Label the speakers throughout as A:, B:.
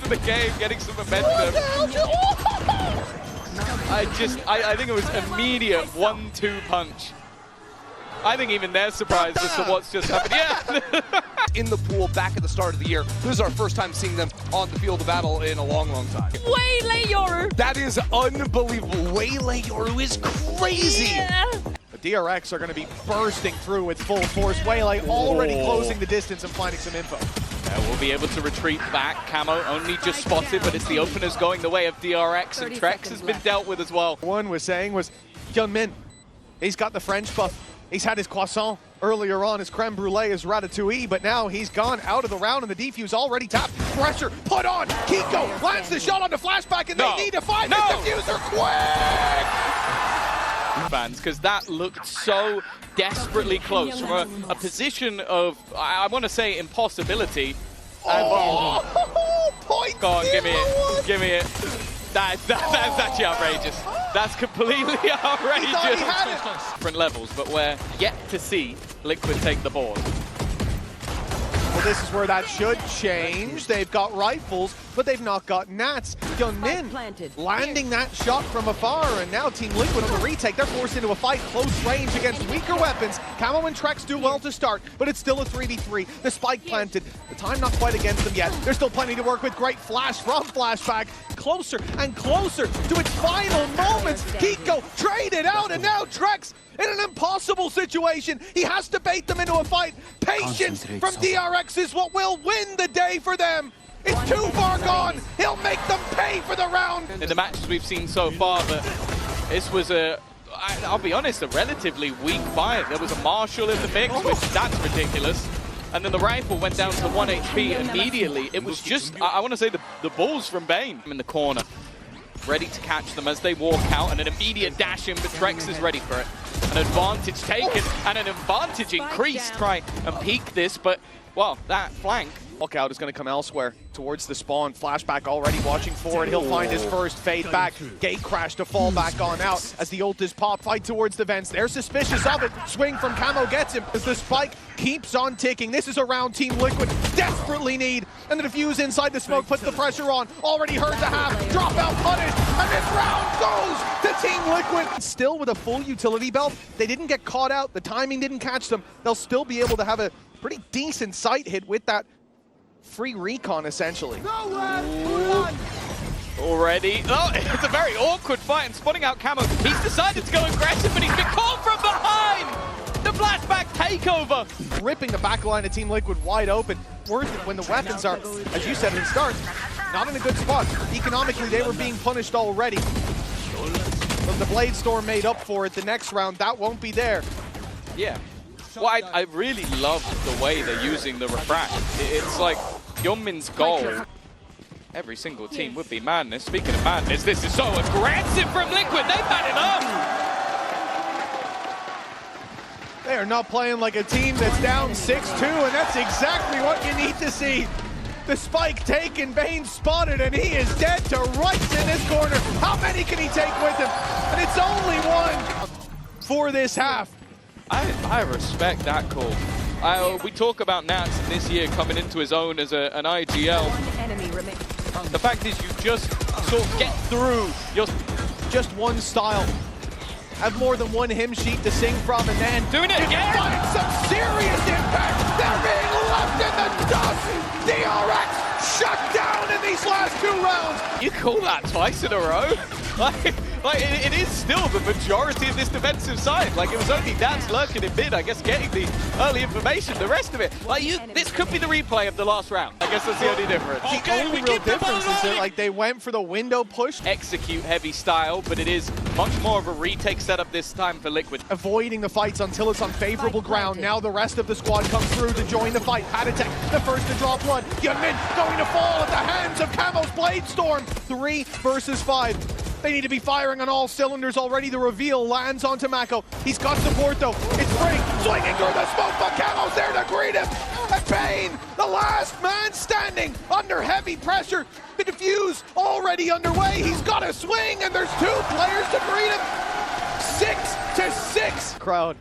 A: the game, getting some momentum. I think it was immediate 1-2 punch. I think even they're surprised as to what's just happened. Yeah!
B: In the pool back at the start of the year. This is our first time seeing them on the field of battle in a long, long time.
C: YleiYoru!
B: That is unbelievable. YleiYoru is crazy!
C: Yeah.
D: The DRX are going to be bursting through with full force. Weilei already closing the distance and finding some info.
A: We'll be able to retreat back. Camo only just spotted, but it's the openers going the way of DRX, and Trex has been dealt with as well.
D: One was saying was, Hyunmin, he's got the French buff. He's had his croissant earlier on, his creme brulee, his ratatouille, but now he's gone out of the round and the defuse already tapped. Pressure put on. Kiko lands the shot on the flashback and they need to find this diffuser quick!
A: Fans, because that looked so desperately close from a position of, I want to say, impossibility.
D: Point
A: Go on, give me it. Give me it. That's actually outrageous. That's completely outrageous. Different levels, but we're yet to see Liquid take the board.
D: Well, this is where that should change. They've got rifles, but they've not got nats. Hyunmin landing that shot from afar, and now Team Liquid on the retake. They're forced into a fight close range against weaker weapons. Camo and Trex do well to start, but it's still a 3v3. The spike planted. The time not quite against them yet. There's still plenty to work with. Great flash from Flashback. Closer and closer to its final moments. Kiko traded out, and now Trex in an impossible situation. He has to bait them into a fight. Patience from DRX is what will win the day for them. It's too far gone. He'll make them pay for the round.
A: In the matches we've seen so far, but this was I'll be honest, a relatively weak fight. There was a Marshall in the mix, which that's ridiculous. And then the rifle went down to 1 HP immediately. It was just, I want to say, the balls from BeYN in the corner. Ready to catch them as they walk out, and an immediate dash in, but Trex is ready for it. An advantage taken, and an advantage increased. Try and peek this, but, well, that flank.
D: Walkout is going to come elsewhere towards the spawn. Flashback already watching forward. He'll find his first fade back. Gate crash to fall back on out as the ult is popped. Fight towards the vents. They're suspicious of it. Swing from Camo gets him as the spike keeps on ticking. This is a round Team Liquid desperately need. And the defuse inside the smoke puts the pressure on. Already hurt the half. Dropout punished. And this round goes to Team Liquid. Still with a full utility belt. They didn't get caught out. The timing didn't catch them. They'll still be able to have a pretty decent sight hit with that free recon, essentially.
A: Already. Oh, it's a very awkward fight, and spotting out Camo. He's decided to go aggressive, but he's been caught from behind! The flashback takeover!
D: Ripping the back line of Team Liquid wide open. Worth it when the weapons are, as you said at the start, not in a good spot. Economically, they were being punished already. But the Blade Storm made up for it the next round. That won't be there.
A: Yeah. Well, I really love the way they're using the refract. It's like Hyunmin's goal. Every single team would be madness. Speaking of madness, this is so aggressive from Liquid. They've had enough.
D: They are not playing like a team that's down 6-2, and that's exactly what you need to see. The spike taken, BeYN spotted, and he is dead to rights in this corner. How many can he take with him? And it's only one for this half.
A: I respect that call. We talk about Nats this year coming into his own as an IGL. The fact is you just sort of get through.
D: Just one style. Have more than one hymn sheet to sing from, and then
A: doing it again.
D: Find some serious impact. They're being left in the dust. DRX shut down in these last 2 rounds.
A: You call that twice in a row? Like it is still the majority of this defensive side. Like, it was only Nats lurking in mid, I guess, getting the early information. The rest of it, like, this could be the replay of the last round. I guess that's the only difference.
D: The only real difference is that, like, they went for the window push.
A: Execute heavy style, but it is much more of a retake setup this time for Liquid.
D: Avoiding the fights until it's on favorable ground. Now the rest of the squad comes through to join the fight. Haditech, the first to draw blood. Hyunmin going to fall at the hands of Camo's Blade Storm. 3 versus 5. They need to be firing on all cylinders already. The reveal lands onto Mako. He's got support though. It's free. Swinging through the smoke, but Camo's there to greet him. And BeYN, the last man standing under heavy pressure. The defuse already underway. He's got a swing, and there's 2 players to greet him. 6-6. Crowd,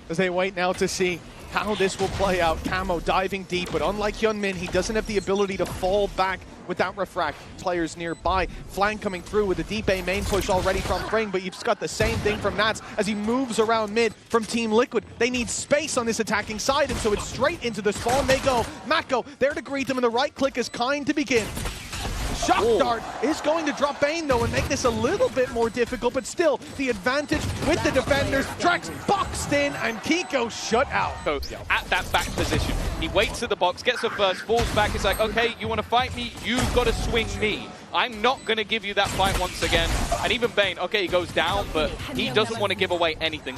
D: as they wait now to see how this will play out. Camo diving deep, but unlike Hyunmin, he doesn't have the ability to fall back without refract. Players nearby, flank coming through with a deep A main push already from Fring, but you've just got the same thing from Nats as he moves around mid from Team Liquid. They need space on this attacking side, and so it's straight into the spawn they go. Mako there to greet them, and the right click is kind to begin. Shock Dart is going to drop BeYN though and make this a little bit more difficult, but still the advantage with the defenders. Drex boxed in and Kiko shut out.
A: So at that back position, he waits at the box, gets a first, falls back. It's like, okay, you want to fight me? You've got to swing me. I'm not going to give you that fight once again. And even BeYN, okay, he goes down, but he doesn't want to give away anything.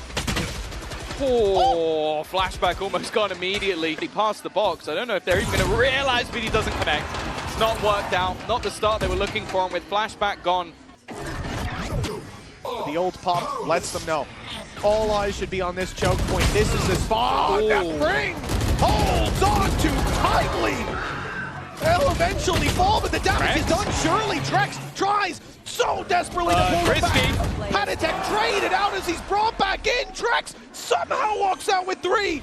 A: Oh, flashback almost gone immediately. He passed the box. I don't know if they're even going to realize, but he doesn't connect. It's not worked out. Not the start they were looking for, and with flashback gone.
D: The old pop lets them know. All eyes should be on this choke point. This is the spot that Fring holds on too tightly. They'll eventually fall, but the damage is done. Surely Drex tries so desperately to pull it back. Patatek traded out as he's brought back in. Drex somehow walks out with 3.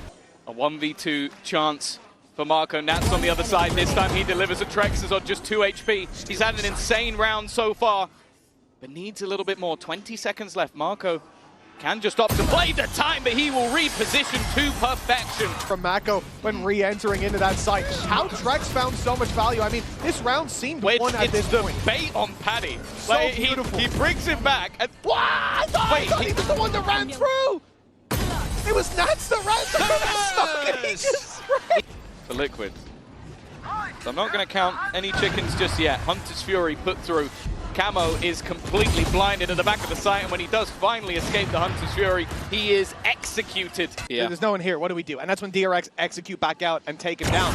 A: A 1v2 chance for Marco. Nats on the other side. This time he delivers. Trex is on just 2 HP. He's had an insane round so far, but needs a little bit more. 20 seconds left. Marco can just opt to play the time, but he will reposition to perfection.
D: From Mako when re-entering into that site. How Drex found so much value. I mean, this round seemed won at this point.
A: It's the bait on Paddy.
D: So
A: like,
D: beautiful.
A: He brings him back. And
D: I thought he was the one that ran through. It was Nats that ran through. He just
A: for Liquid. So I'm not going to count any chickens just yet. Hunter's Fury put through. Camo is completely blinded at the back of the site, and when he does finally escape the Hunter's Fury, he is executed. Yeah.
D: There's no one here. What do we do? And that's when DRX execute back out and take him down.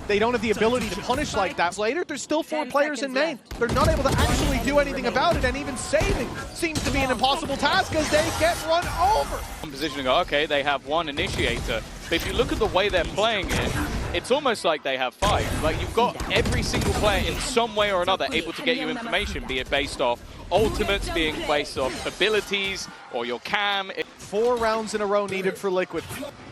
D: They don't have the ability to punish like that. Later, there's still 4 players in main. They're not able to actually do anything about it, and even saving seems to be an impossible task as they get run over.
A: Positioning, okay, they have 1 initiator, but if you look at the way they're playing it, it's almost like they have 5. Like, you've got every single player in some way or another able to get you information, be it based off ultimates, being based off abilities, or your cam.
D: 4 rounds in a row needed for Liquid.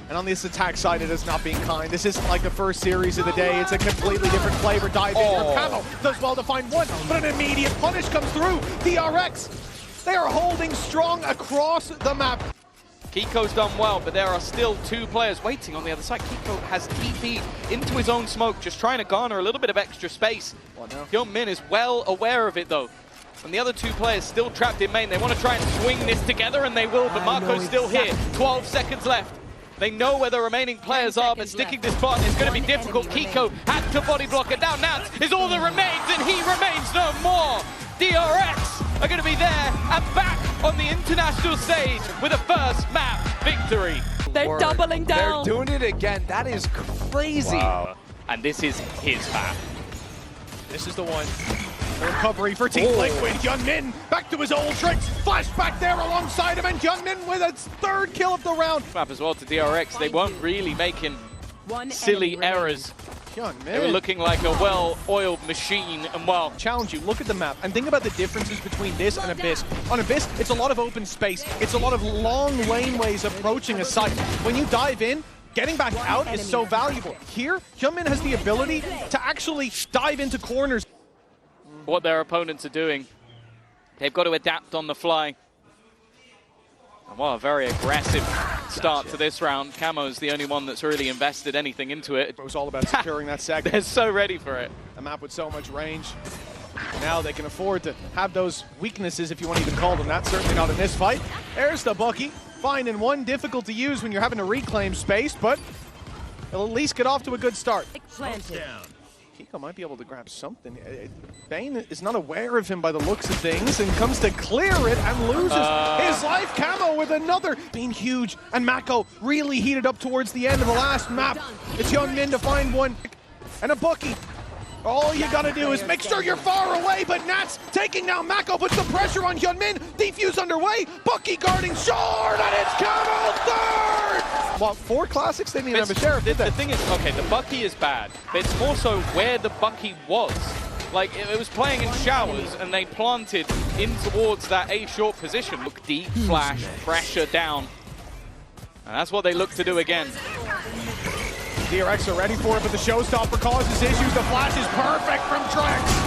D: And on this attack side, it is not being kind. This isn't like the first series of the day. It's a completely different flavor. Dive in from Camo. Does well to find 1, but an immediate punish comes through. DRX, they are holding strong across the map.
A: Kiko's done well, but there are still 2 players waiting on the other side. Kiko has TP'd into his own smoke, just trying to garner a little bit of extra space. BeYN is well aware of it, though. And the other 2 players still trapped in main. They want to try and swing this together, and they will, but Marco's still here. 12 seconds left. They know where the remaining players are, but sticking this button is going to be difficult. Kiko had to body block it down. Nats is all that remains, and he remains no more. DRX are going to be there and back on the international stage with a first map victory.
C: They're doubling down.
B: They're doing it again. That is crazy.
A: Wow. And this is his map.
D: This is the one. The recovery for Team Liquid. Hyunmin back to his old tricks. Flashback there alongside him, and Hyunmin with a 3rd kill of the round.
A: Map as well to DRX. They weren't really making silly errors.
D: Hyunmin.
A: They were looking like a well-oiled machine, and well,
D: challenge you. Look at the map and think about the differences between this and Abyss. On Abyss, it's a lot of open space. It's a lot of long laneways approaching a site. When you dive in, getting back out is so valuable. Here, Hyunmin has the ability to actually dive into corners.
A: What their opponents are doing, they've got to adapt on the fly. And well, a very aggressive start to this round. Camo's the only one that's really invested anything into it.
D: It was all about securing that second.
A: They're so ready for it.
D: A map with so much range. Now they can afford to have those weaknesses, if you want to even call them that. Certainly not in this fight. There's the Bucky. Finding 1 difficult to use when you're having to reclaim space, but they'll at least get off to a good start. Kiko might be able to grab something. BeYN is not aware of him by the looks of things and comes to clear it and loses his life. Camo with another being huge, and Mako really heated up towards the end of the last map. It's Hyunmin to find 1 and a Bucky. All you gotta do is make sure you're far away, but Nats taking down Mako, puts the pressure on Hyunmin. Defuse underway, Bucky guarding short, and it's Camo 3rd! Well, 4 classics, they didn't even have a sheriff, did they?
A: The thing is, okay, the Bucky is bad, but it's more so where the Bucky was. Like, it was playing in showers, and they planted in towards that A short position. Look deep, flash, pressure down. And that's what they look to do again.
D: DRX are ready for it, but the showstopper causes issues. The flash is perfect from Drex.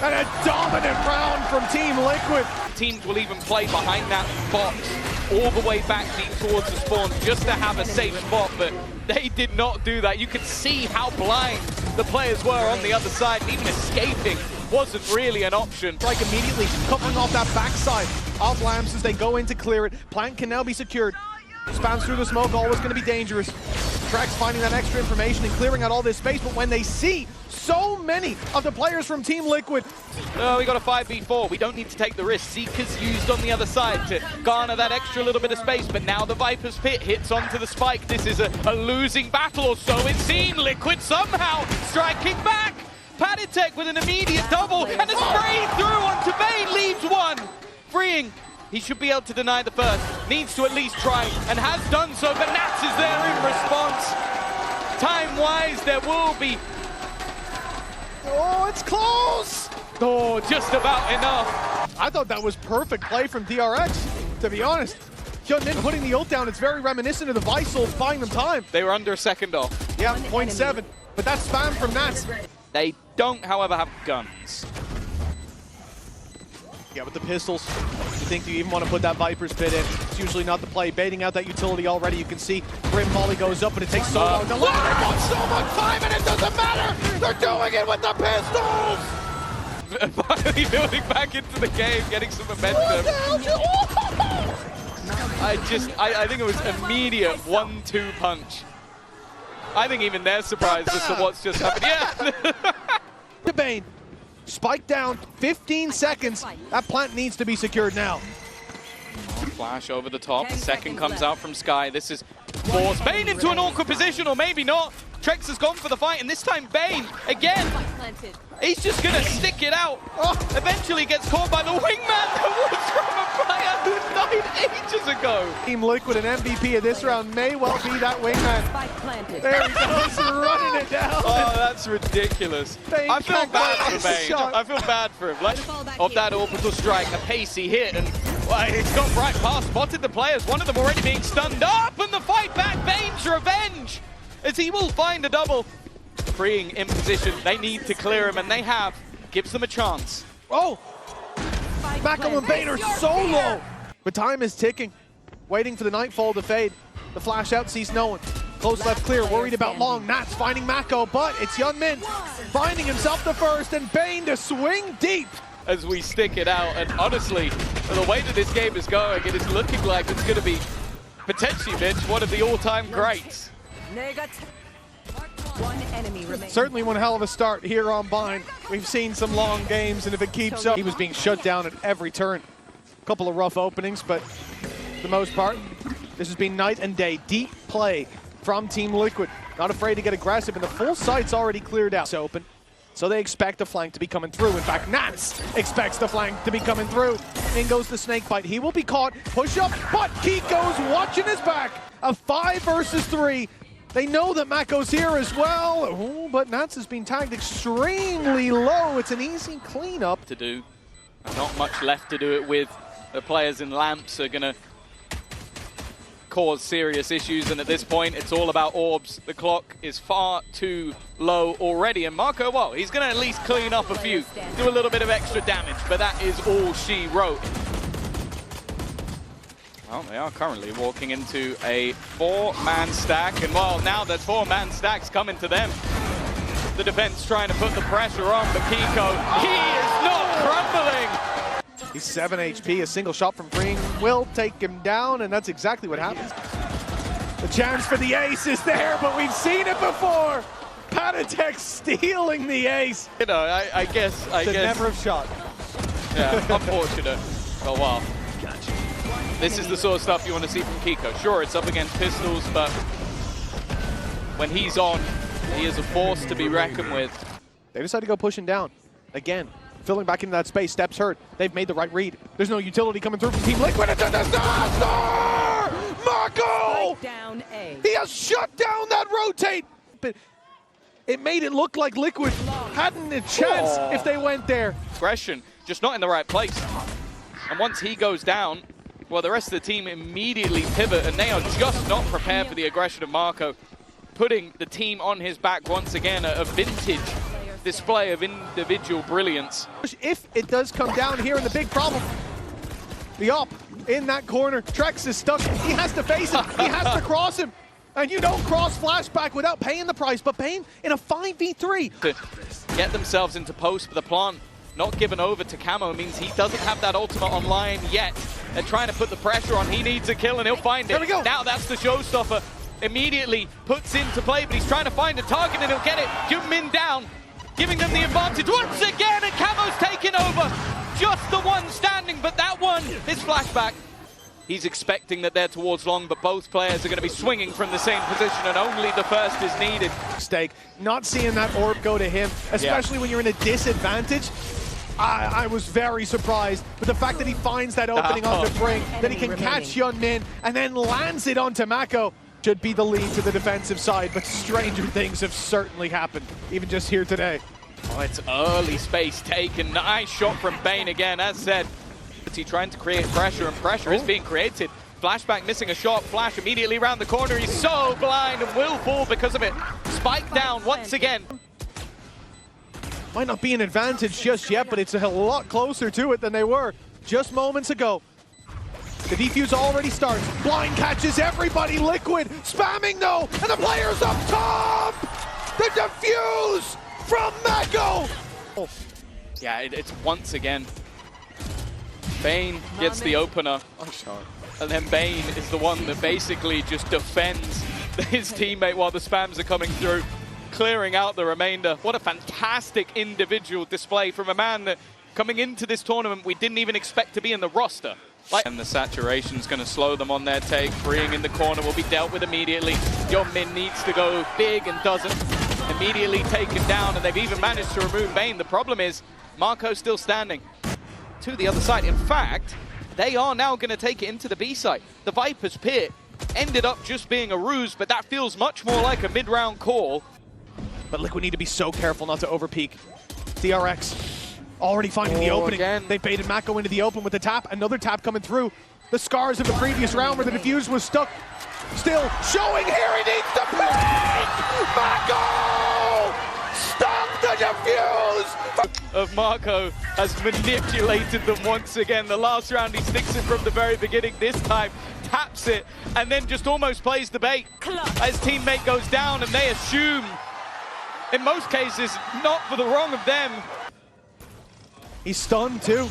D: And a dominant round from Team Liquid.
A: Teams will even play behind that box all the way back deep towards the spawn just to have a safe spot, but they did not do that. You could see how blind the players were on the other side. Even escaping wasn't really an option.
D: Strike immediately covering off that backside of Lamps as they go in to clear it. Plant can now be secured. Spans through the smoke, always going to be dangerous. Trax finding that extra information and clearing out all this space, but when they see so many of the players from Team Liquid.
A: Oh, we got a 5v4. We don't need to take the risk. Seeker's used on the other side to garner that extra little bit of space, but now the Viper's Pit hits onto the spike. This is a losing battle, or so it seemed. Liquid somehow striking back. Paditek with an immediate double and a spray through onto BeYN, leaves one. Freeing. He should be able to deny the first. Needs to at least try, and has done so, but Nats is there in response. Time-wise, there will be...
D: Oh, it's close!
A: Oh, just about enough.
D: I thought that was perfect play from DRX, to be honest. Hyunmin putting the ult down, it's very reminiscent of the Visol buying them time.
A: They were under a second off.
D: Yeah, 0.7, but that's spam from Nats.
A: They don't, however, have guns.
D: Yeah, with the pistols, you think you even want to put that Viper's Pit in. It's usually not the play. Baiting out that utility already. You can see Grim Volley goes up, but it takes so long to land. They want so much time, and it doesn't matter! They're doing it with the pistols!
A: Finally building back into the game, getting some momentum. I think it was immediate 1-2 punch. I think even they're surprised as to what's just happened. Yeah!
D: To BeYN. Spike down, 15 seconds. That plant needs to be secured now.
A: Flash over the top. Second comes out from Sky. This is forced BeYN into an awkward position, or maybe not. Trex has gone for the fight, and this time BeYN, again, he's just going to stick it out. Eventually gets caught by the wingman that was from a player who died ages ago.
D: Team Liquid and MVP of this round may well be that wingman. There he goes, running it down.
A: Oh, that's ridiculous. I feel bad for BeYN. I feel bad for him. Like, of that orbital strike, a pacey hit, and well, it's gone right past, spotted the players, one of them already being stunned up, and the fight back, BeYN's revenge, as he will find a double. Freeing in position, they need to clear him, and they have. Gives them a chance.
D: Oh! Mako and BeYN are so low! But time is ticking, waiting for the nightfall to fade. The flash out sees no one. Close left clear, worried about long. Nats finding Mako, but it's Hyunmin finding himself the first, and BeYN to swing deep.
A: As we stick it out, and honestly, the way that this game is going, it is looking like it's going to be potentially, Mitch, one of the all-time greats.
D: Certainly one hell of a start here on BeYN. We've seen some long games, and if it keeps up, he was being shut down at every turn. A couple of rough openings, but for the most part, this has been night and day. Deep play from Team Liquid. Not afraid to get aggressive, and the full site's already cleared out. It's open, so they expect the flank to be coming through. In fact, Nats expects the flank to be coming through. In goes the snake bite. He will be caught. Push up, but Kiko's watching his back. A 5 versus 3. They know that Mako's here as well. Ooh, but Nats has been tagged extremely low. It's an easy cleanup.
A: To do. Not much left to do it with. The players in Lamps are going to cause serious issues, and at this point, it's all about orbs. The clock is far too low already, and Marco, well, he's going to at least clean up a few, do a little bit of extra damage, but that is all she wrote. Well, they are currently walking into a 4-man stack, and well, now that 4-man stack's coming to them. The defense trying to put the pressure on, but Kiko, he is not crumbling.
D: He's 7 HP, a single shot from Green will take him down, and that's exactly what happens. The chance for the ace is there, but we've seen it before. Paditek stealing the ace.
A: You know, I guess.
D: Never have shot.
A: Yeah, unfortunate. Oh, wow. This is the sort of stuff you want to see from Kiko. Sure, it's up against pistols, but when he's on, he is a force to be reckoned with.
D: They decide to go pushing down again. Filling back into that space, steps hurt. They've made the right read. There's no utility coming through from Team Liquid. It's a disaster! Marco! He has shut down that rotate! But it made it look like Liquid hadn't a chance if they went there.
A: Aggression, just not in the right place. And once he goes down, well, the rest of the team immediately pivot, and they are just not prepared for the aggression of Marco, putting the team on his back once again, a vintage display of individual brilliance.
D: If it does come down here, and the big problem, the op in that corner, Trex is stuck. He has to face him. He has to cross him. And you don't cross Flashback without paying the price, but BeYN in a 5v3.
A: To get themselves into post, but the plant not given over to Camo means he doesn't have that ultimate online yet. They're trying to put the pressure on. He needs a kill and he'll find it.
D: There we go.
A: Now that's the showstopper. Immediately puts into play, but he's trying to find a target and he'll get it. Min down, giving them the advantage once again, and Camo's taken over. Just the one standing, but that one is Flashback. He's expecting that they're towards long, but both players are going to be swinging from the same position, and only the first is needed.
D: Mistake, not seeing that orb go to him, especially when you're in a disadvantage. I was very surprised with the fact that he finds that opening on the Bring, that he can catch Min and then lands it onto Mako. Should be the lead to the defensive side, but stranger things have certainly happened, even just here today.
A: Oh, it's early space taken. Nice shot from BeYN again, as said. He trying to create pressure, and pressure is being created. Flashback missing a shot. Flash immediately around the corner. He's so blind and will fall because of it. Spike down once again.
D: Might not be an advantage just yet, but it's a lot closer to it than they were just moments ago. The defuse already starts. Blind catches everybody. Liquid spamming though, and the players up top. The defuse from Mako.
A: Yeah, it's once again. BeYN gets the opener, and then BeYN is the one that basically just defends his teammate while the spams are coming through, clearing out the remainder. What a fantastic individual display from a man that coming into this tournament we didn't even expect to be in the roster. And the saturation's going to slow them on their take. Freeing in the corner will be dealt with immediately. Min needs to go big and doesn't. Immediately taken down, and they've even managed to remove BeYN. The problem is Marco's still standing to the other side. In fact, they are now going to take it into the B site. The Viper's Pit ended up just being a ruse, but that feels much more like a mid-round call.
D: But Liquid need to be so careful not to overpeak. DRX already finding the opening.
A: Again.
D: They baited Mako into the open with the tap. Another tap coming through. The scars of the previous round where the defuse was stuck. Still showing here, he needs to pick! Mako! Stop the defuse!
A: Of Marco has manipulated them once again. The last round he sticks it from the very beginning. This time taps it and then just almost plays the bait. His teammate goes down and they assume, in most cases, not for the wrong of them.
D: He's stunned too.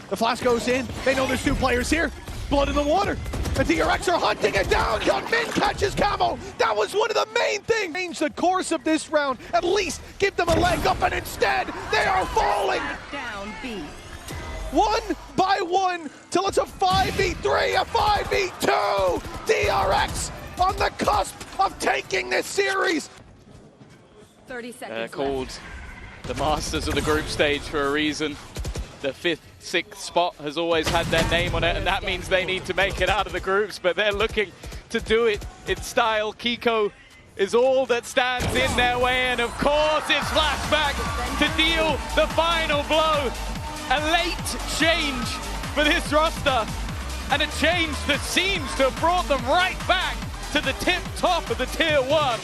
D: The flash goes in. They know there's two players here. Blood in the water. The DRX are hunting it down. Min catches Camo. That was one of the main things. Change the course of this round. At least give them a leg up, and instead they are falling.
C: Down B.
D: One by one till it's a 5v3, a 5v2. DRX on the cusp of taking this series.
C: 30 seconds
A: They're
C: left.
A: called the masters of the group stage for a reason. The 5th, 6th spot has always had their name on it, and that means they need to make it out of the groups, but they're looking to do it in style. Kiko is all that stands in their way, and of course it's Flashback to deal the final blow. A late change for this roster, and a change that seems to have brought them right back to the tip top of the Tier 1.